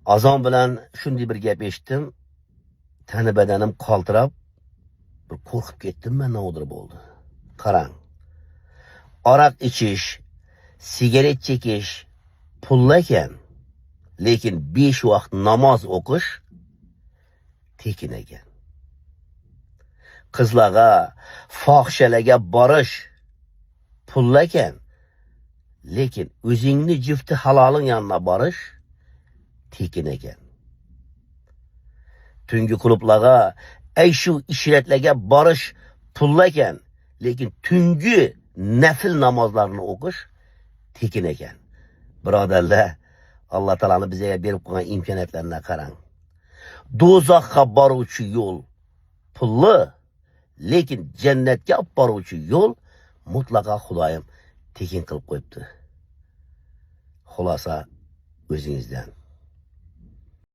Azon bilan shunday bir gap eshitdim. Tani badanim qaltirab, bir qo'rqib ketdim, men nodir bo'ldi. Qarang. Aroq ichish, sigaret chekish pul ekan, lekin 5 vaqt namoz o'qish tekin ekan. Qizlarga, fohishalarga borish pul ekan, lekin o'zingni jufti haloling yonina borish tekin ekan. Tungi klublarga, shu ishratlarga borish pul ekan, lekin tungi nafil namozlarni o'qish tekin ekan. Birodarlar, Alloh taolani bizga berib qo'ygan imkoniyatlarga qarang. Do'zaxga boruvchi yo'l pulli, lekin jannatga olib boruvchi yo'l mutlaqo Xudoyim tekin qilib qo'yibdi. Xulosa o'zingizdan.